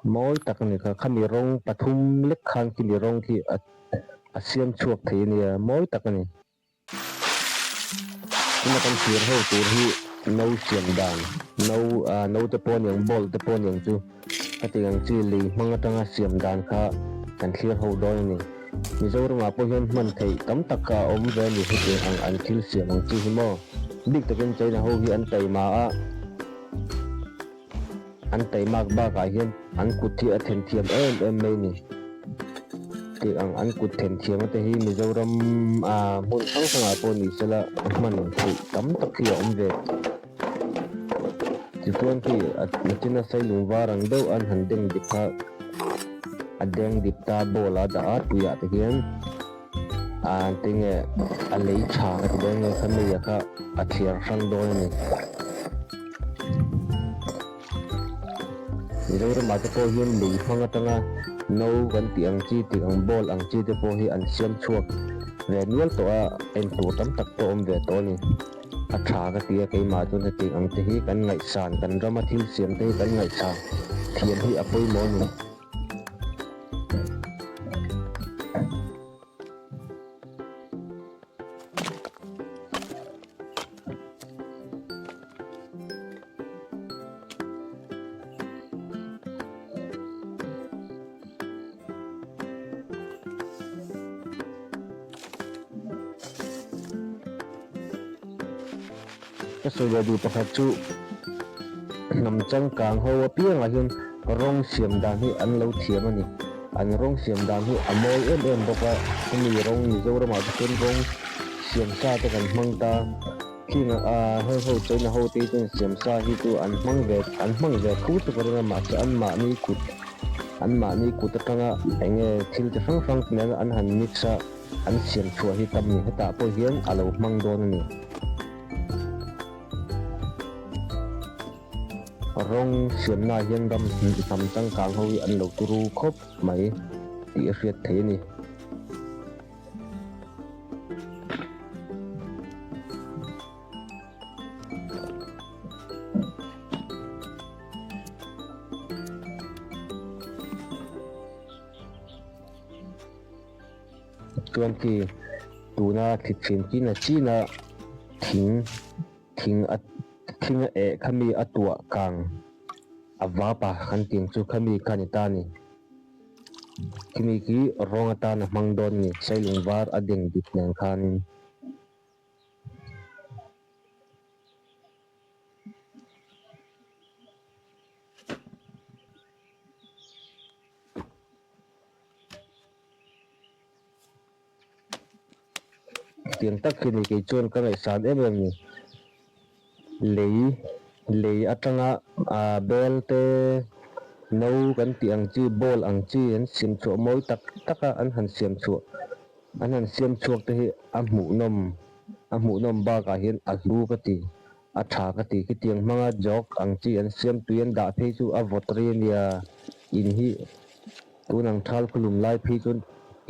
mối tắc này khami rong pathum lek khan kini rong khi Siam chuộc thế này mối tắc này nhưng mà con thuyền hậu tụi hi nấu xiêm đàn nấu tập pon yang bol tập pon yang tu cái tiếng chỉ lì mang tang xiêm đàn kha kan thuyền hậu đôi này ni zo rong apo hian man thei tam tak ka om ve ni hi te ang an thil xiêm ang chi hi mo dik takin chei na ho hi an tai ma a an tai mak ba ka hian an kut thi a then thiam em mai ni ti ang an kut then thiam te hi mizoram mun sang sang apo ni sela man thei tam tak hi om ve ti tuan ki atina sai lung warang do an han ding dikha adeng dipta bola da tuya te hian an tinge a lei tha ka deng khami ya ka a thiar sang do ni mizoram ma te po hian lei hanga tanga no kan tiang chi tiang bol ang chi te po hi an siam chuak ve nual to a en tu tam tak to om ve to ni a tha ka tia ke ma tu te ang te hi kan ngai san kan rama thil siam te kan ngai sa thiam hi apoi mo ni cái số giờ đi tập hợp chu nằm trong càng hô piang là hiền rong xiêm đàn hi ăn lâu thiếm anh ăn rong xiêm đàn hi amoi em bọc à mi rong mi dâu ra mà cái rong xiêm sa cho cần mang ta khi mà hơi hơi chơi là hơi tí trên xiêm sa hi tu ăn mang về cút cho cái mà sẽ ăn mà ni cút tất cả anh thil cho phăng phăng nên ăn hành mixa ăn xiêm chua hi tâm ni hết ta po hiền alo mang don ni rong xiêm na hiền đâm tầm tăng càng hôi ăn lẩu tu ru khốp mấy tỉa phiệt thế này tuan ki tu na thịt phiền ki na chi na thing e khami atua kang awa pa khan ting chu khami kanita ni kimi ki ronga ta na mangdon ni sailung war ading dik nang khan tiếng tak kini ki chon ka ngai san em ni lei atanga bel te nấu kan tiang chi bol ang chi an sim chu moi taka an han siam chu te hi a mu nom ba ka hian a lu ka ti a tha ka ti ki tiang manga jok ang chi an siam tuyen da phe chu a votri nia in hi tunang thal khulum lai phi chun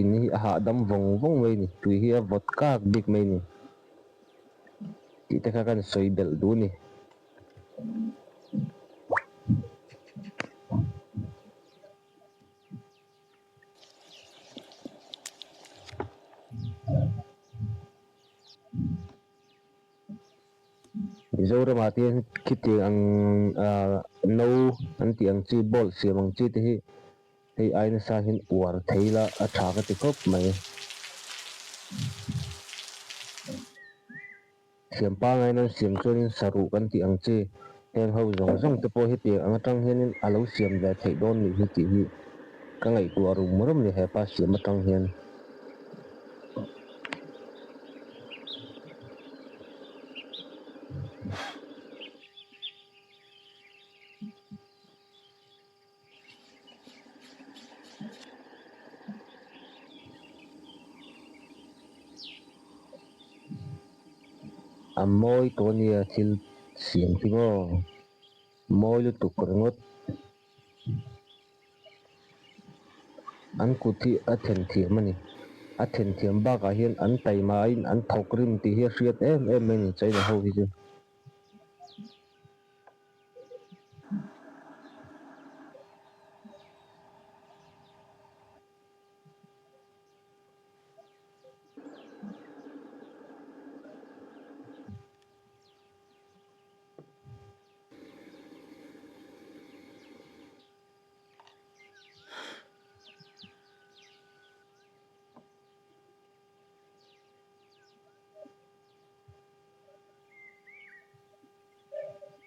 in hi a ha dam vong mai ni tui hi a vodka big mai ni ti te ka kan soi bel du ni zora ma tiên khi tiang nấu an tiang chi bol siam ang chi te hi hei aina sa hin war theila a tha ka ti khop mai siam pa ngai nan siam chuan saru kan tiang chi heng ho zong te po hi ti ang atang hian alo siam ve thei don ni hi ti hi ka ngai tu arum murum ni he pa siam atang hian moi to nia thil siam ti ngo moi lu tu ngot an ku thi a then thiam ani a then thiam ba ka hian an tai ma in an thok rim ti hi hriat em mai ni chai na ho hi chu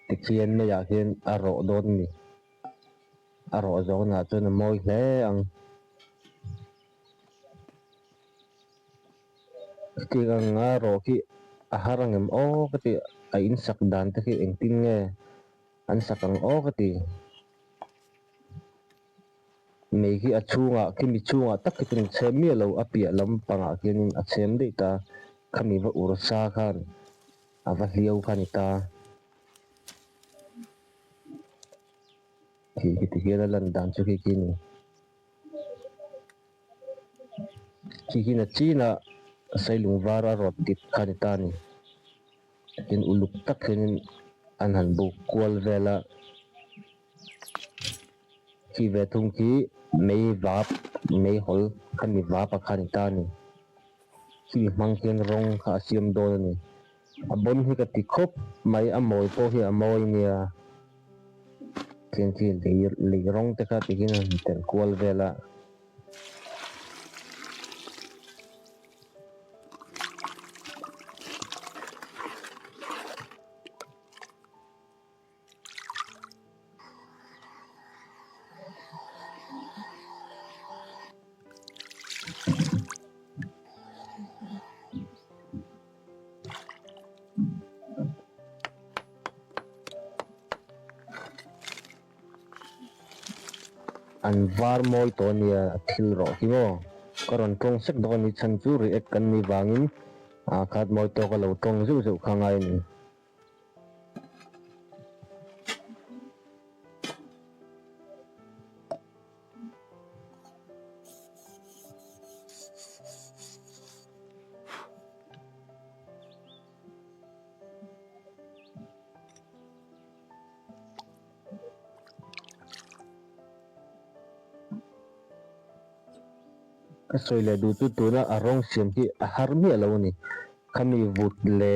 ti khian me ya khian aro don ni aro zo na chuan mawi hle ang ti ang aro khi a harang em o ka ti a in sak dan te khi eng tin nge an sakang o ka ti mei khi a chunga khi mi chunga tak ki tin chem mi lo a pia lam panga khian a chem dei ta khami va ur sa khan ava hliau khan ta ki ti hian a lan dan chu ki ni ki na china sai lung vara rot tip khan ta ni in uluk tak khin an han bu kwal vela khi ve thung khi mei vap mei hol khami vapa khan ta ni khi mang khian rong kha siam do ni a bon hi ka ti khop mai a moi po hi a moi nia khian khi li rong te kha ti hin ten kwal vela an var moi to nia thil ro hi mo karon tong sek do ni chan chu ri ek kan mi wangin a khat moi to ka lo tong zu zu khangai ni ka soile du chu tu na arong siam hi a har mi lo ni khami vut le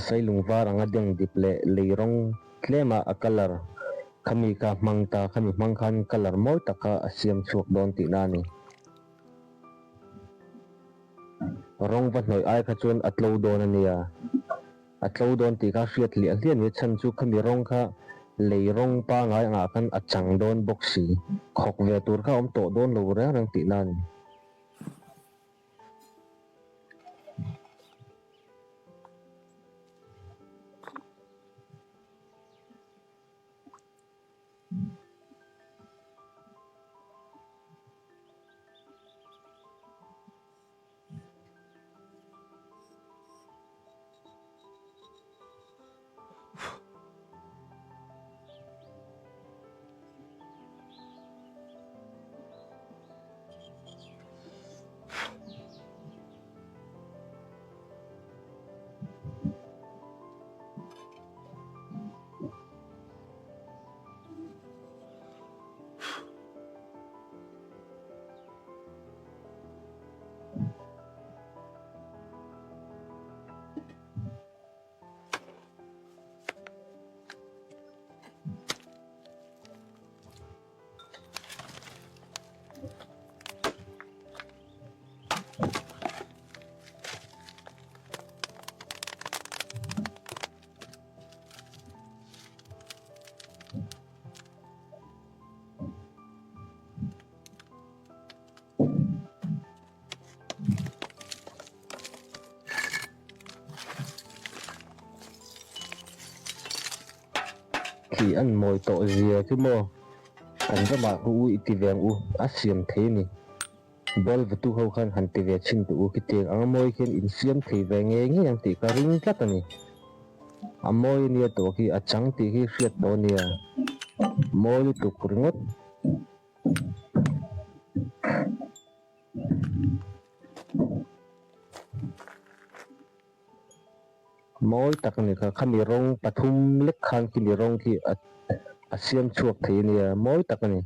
sai lung var anga deng dip le leirong tlema a color khami ka mangta khami mangkhan color moi taka a siam chuak don ti na ni rong va hnoi ai kha chuan atlo don ania atlo don ti ka hriat li a hlian ni chan chu khami rong kha leirong pa ngai anga kan achang don boxi khok ve tur kha om to don lo re rang ti na ni khi an moi to zia chu mo an ra ma u ti veng u a siam the ni bol vtu ho khan han ti ve chin tu ki te ang moi khen in siam thei ve nge nge yang ti ka ring tlat ani a moi ni to ki a chang ti hi hriat to nia moi tu kuringot moi tak ni kha khami rong pathum lek khan ki ni rong ki a siam chuak thei nia moi tak ani